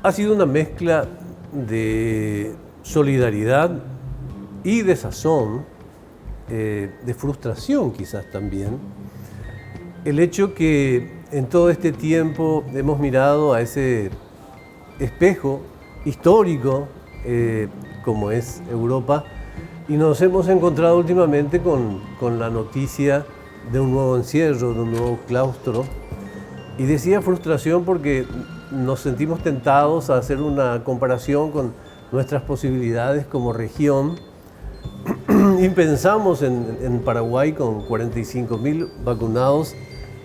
Ha sido una mezcla de solidaridad y desazón, de frustración quizás también, el hecho que en todo este tiempo hemos mirado a ese espejo histórico como es Europa y nos hemos encontrado últimamente con la noticia de un nuevo encierro, de un nuevo claustro. Y decía frustración porque nos sentimos tentados a hacer una comparación con nuestras posibilidades como región y pensamos en Paraguay con 45.000 vacunados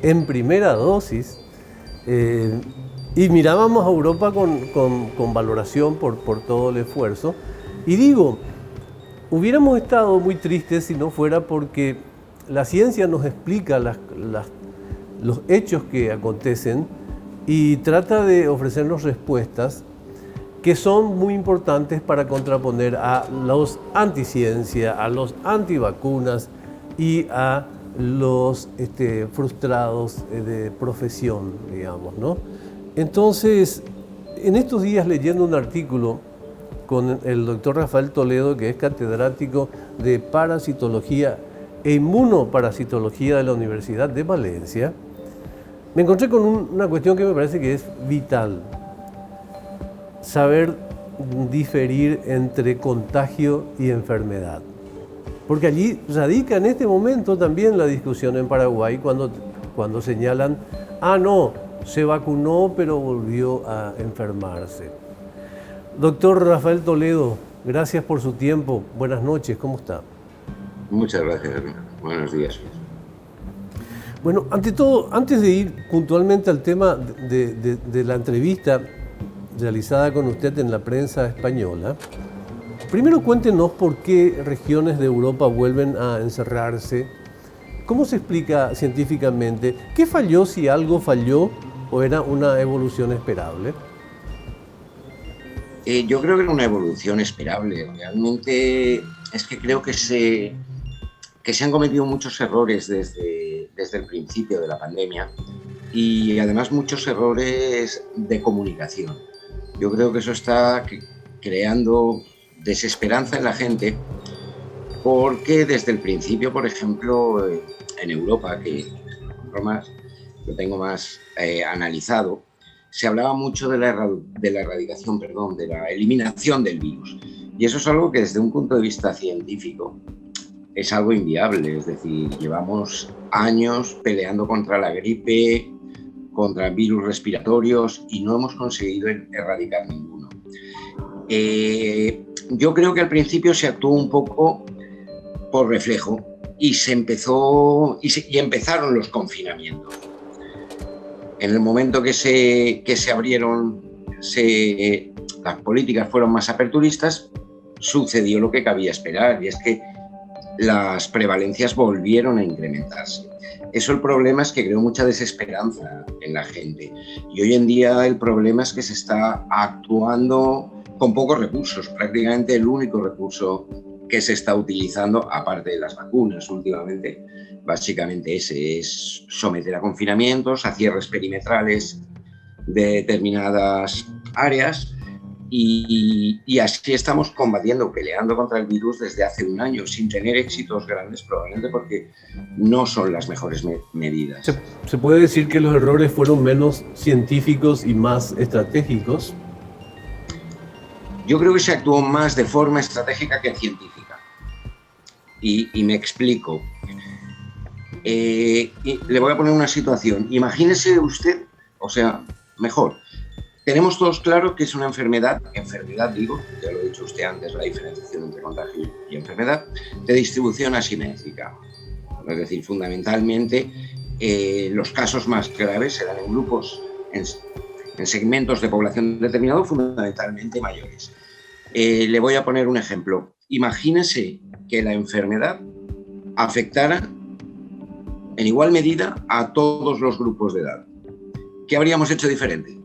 en primera dosis y mirábamos a Europa con valoración por todo el esfuerzo. Y digo, hubiéramos estado muy tristes si no fuera porque la ciencia nos explica los hechos que acontecen y trata de ofrecernos respuestas que son muy importantes para contraponer a los anticiencia, a los antivacunas y a los frustrados de profesión, digamos, ¿no? Entonces, en estos días leyendo un artículo con el doctor Rafael Toledo, que es catedrático de parasitología e inmunoparasitología de la Universidad de Valencia, me encontré con una cuestión que me parece que es vital. Saber diferir entre contagio y enfermedad. Porque allí radica en este momento también la discusión en Paraguay cuando señalan, no, se vacunó pero volvió a enfermarse. Doctor Rafael Toledo, gracias por su tiempo. Buenas noches, ¿cómo está? Muchas gracias, buenos días. Bueno, ante todo, antes de ir puntualmente al tema de la entrevista realizada con usted en la prensa española, primero cuéntenos por qué regiones de Europa vuelven a encerrarse. ¿Cómo se explica científicamente? ¿Qué falló, si algo falló, o era una evolución esperable? Yo creo que era una evolución esperable. Realmente es que creo que se han cometido muchos errores desde el principio de la pandemia y además muchos errores de comunicación. Yo creo que eso está creando desesperanza en la gente porque desde el principio, por ejemplo, en Europa, que lo tengo más analizado, se hablaba mucho de la erradicación, de la eliminación del virus. Y eso es algo que desde un punto de vista científico es algo inviable. Es decir, llevamos años peleando contra la gripe, contra virus respiratorios y no hemos conseguido erradicar ninguno. Yo creo que al principio se actuó un poco por reflejo y empezaron los confinamientos. En el momento que se abrieron, las políticas fueron más aperturistas, sucedió lo que cabía esperar, y es que las prevalencias volvieron a incrementarse. El problema es que creó mucha desesperanza en la gente, y hoy en día el problema es que se está actuando con pocos recursos. Prácticamente el único recurso que se está utilizando, aparte de las vacunas últimamente, básicamente ese es someter a confinamientos, a cierres perimetrales de determinadas áreas, y así estamos peleando contra el virus desde hace un año, sin tener éxitos grandes, probablemente porque no son las mejores medidas. ¿Se puede decir que los errores fueron menos científicos y más estratégicos? Yo creo que se actuó más de forma estratégica que científica. Y me explico. Y le voy a poner una situación. Imagínese usted, mejor, tenemos todos claro que es una enfermedad digo, ya lo ha dicho usted antes, la diferenciación entre contagio y enfermedad, de distribución asimétrica. Es decir, fundamentalmente, los casos más graves serán en grupos, en segmentos de población determinados, fundamentalmente mayores. Le voy a poner un ejemplo. Imagínese que la enfermedad afectara en igual medida a todos los grupos de edad. ¿Qué habríamos hecho diferente?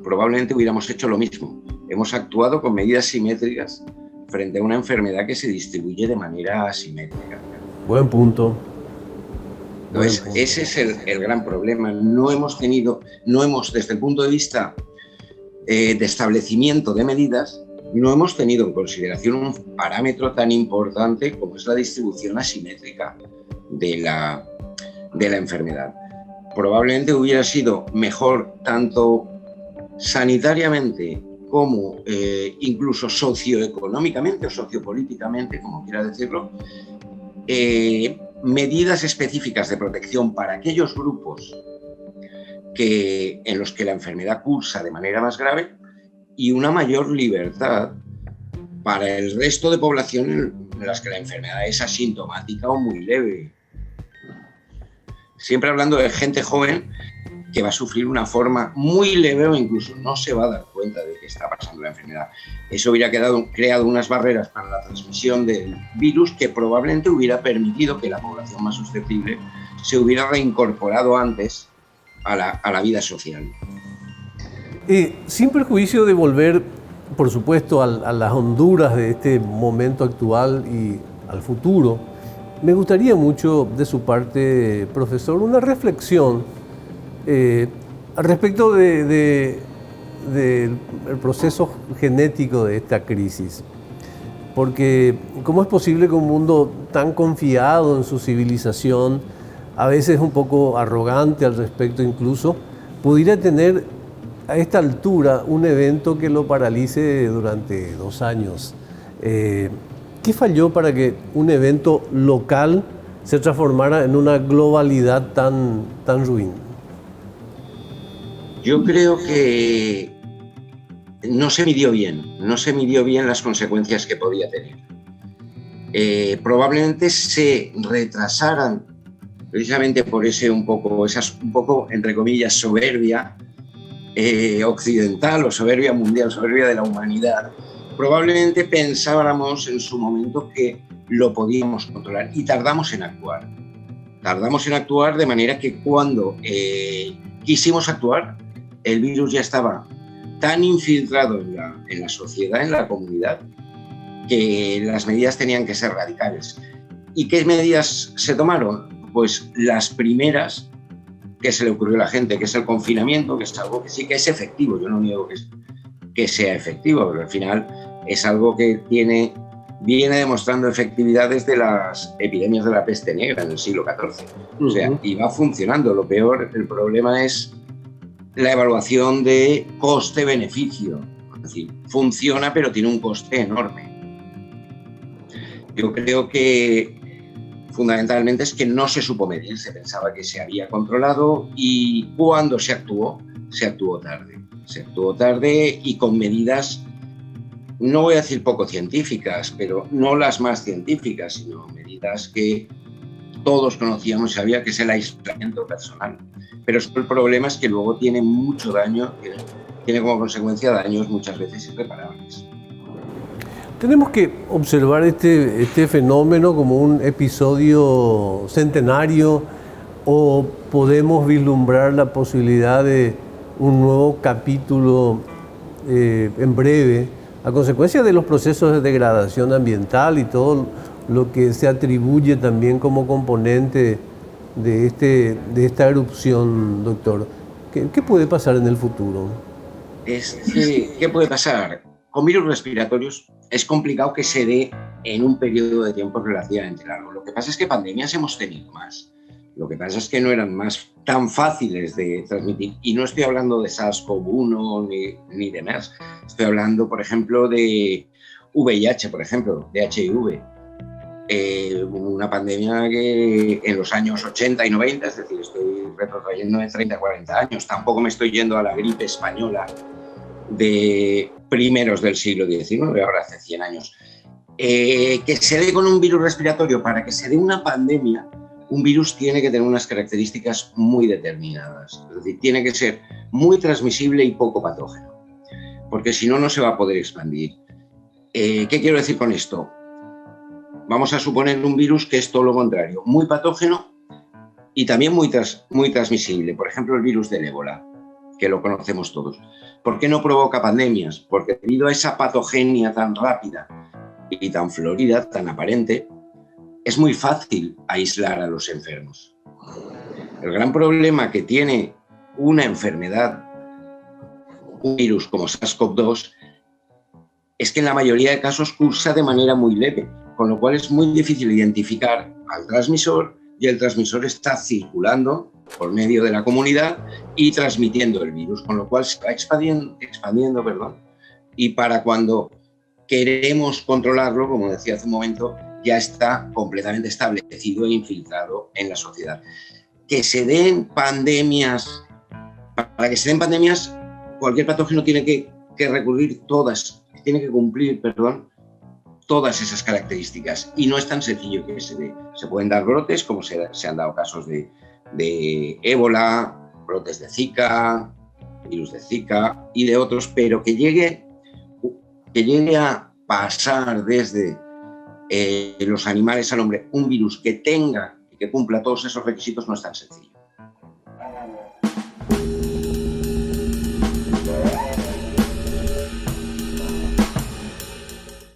Probablemente hubiéramos hecho lo mismo. Hemos actuado con medidas simétricas frente a una enfermedad que se distribuye de manera asimétrica. Buen punto. Entonces, ese es el gran problema. No hemos, desde el punto de vista de establecimiento de medidas, no hemos tenido en consideración un parámetro tan importante como es la distribución asimétrica de la enfermedad. Probablemente hubiera sido mejor tanto sanitariamente como incluso socioeconómicamente o sociopolíticamente, como quiera decirlo, medidas específicas de protección para aquellos grupos en los que la enfermedad cursa de manera más grave y una mayor libertad para el resto de población en las que la enfermedad es asintomática o muy leve. Siempre hablando de gente joven que va a sufrir una forma muy leve o incluso no se va a dar cuenta de que está pasando la enfermedad. Eso hubiera creado unas barreras para la transmisión del virus que probablemente hubiera permitido que la población más susceptible se hubiera reincorporado antes a la vida social. Sin perjuicio de volver, por supuesto, a las Honduras de este momento actual y al futuro, me gustaría mucho de su parte, profesor, una reflexión al respecto del proceso genético de esta crisis. Porque ¿cómo es posible que un mundo tan confiado en su civilización, a veces un poco arrogante al respecto incluso, pudiera tener a esta altura un evento que lo paralice durante 2 años? ¿Qué falló para que un evento local se transformara en una globalidad tan ruin? Yo creo que no se midió bien las consecuencias que podía tener. Probablemente se retrasaran precisamente por esa un poco, entre comillas, soberbia occidental o soberbia mundial, soberbia de la humanidad. Probablemente pensábamos en su momento que lo podíamos controlar y tardamos en actuar. Tardamos en actuar de manera que cuando quisimos actuar, el virus ya estaba tan infiltrado en la sociedad, en la comunidad, que las medidas tenían que ser radicales. ¿Y qué medidas se tomaron? Pues las primeras que se le ocurrió a la gente, que es el confinamiento, que es algo que sí que es efectivo. Yo no niego que sea efectivo, pero al final es algo que viene demostrando efectividad desde las epidemias de la peste negra en el siglo XIV. O sea, y va funcionando. El problema es la evaluación de coste-beneficio. Es decir, funciona, pero tiene un coste enorme. Yo creo que fundamentalmente es que no se supo medir, se pensaba que se había controlado y cuando se actuó tarde. Se actuó tarde y con medidas, no voy a decir poco científicas, pero no las más científicas, sino medidas que todos conocíamos y sabía que es el aislamiento personal. Pero el problema es que luego tiene mucho daño, tiene como consecuencia daños muchas veces irreparables. Tenemos que observar este fenómeno como un episodio centenario o podemos vislumbrar la posibilidad de un nuevo capítulo en breve a consecuencia de los procesos de degradación ambiental y todo lo que se atribuye también como componente de esta erupción, doctor. ¿Qué puede pasar en el futuro? ¿Qué puede pasar? Con virus respiratorios es complicado que se dé en un periodo de tiempo relativamente largo. Lo que pasa es que pandemias hemos tenido más. Lo que pasa es que no eran tan fáciles de transmitir. Y no estoy hablando de SARS-CoV-1 ni de MERS. Estoy hablando, por ejemplo, de VIH, por ejemplo, de HIV. Una pandemia que en los años 80 y 90, es decir, estoy retrocediendo de 30 a 40 años. Tampoco me estoy yendo a la gripe española de primeros del siglo XIX, ahora hace 100 años. Que se dé con un virus respiratorio, para que se dé una pandemia, un virus tiene que tener unas características muy determinadas. Es decir, tiene que ser muy transmisible y poco patógeno, porque si no, no se va a poder expandir. ¿Qué quiero decir con esto? Vamos a suponer un virus que es todo lo contrario, muy patógeno, y también muy transmisible. Por ejemplo, el virus del ébola, que lo conocemos todos. ¿Por qué no provoca pandemias? Porque debido a esa patogenia tan rápida y tan florida, tan aparente, es muy fácil aislar a los enfermos. El gran problema que tiene una enfermedad, un virus como SARS-CoV-2, es que en la mayoría de casos cursa de manera muy leve, con lo cual es muy difícil identificar al transmisor, y el transmisor está circulando por medio de la comunidad y transmitiendo el virus, con lo cual se va expandiendo, y para cuando queremos controlarlo, como decía hace un momento, ya está completamente establecido e infiltrado en la sociedad. Que se den pandemias, para que se den pandemias, cualquier patógeno tiene que recurrir tiene que cumplir, todas esas características, y no es tan sencillo que se dé. Se pueden dar brotes, como se han dado casos de ébola, brotes de Zika, virus de Zika y de otros, pero que llegue a pasar desde los animales al hombre un virus que tenga y que cumpla todos esos requisitos no es tan sencillo.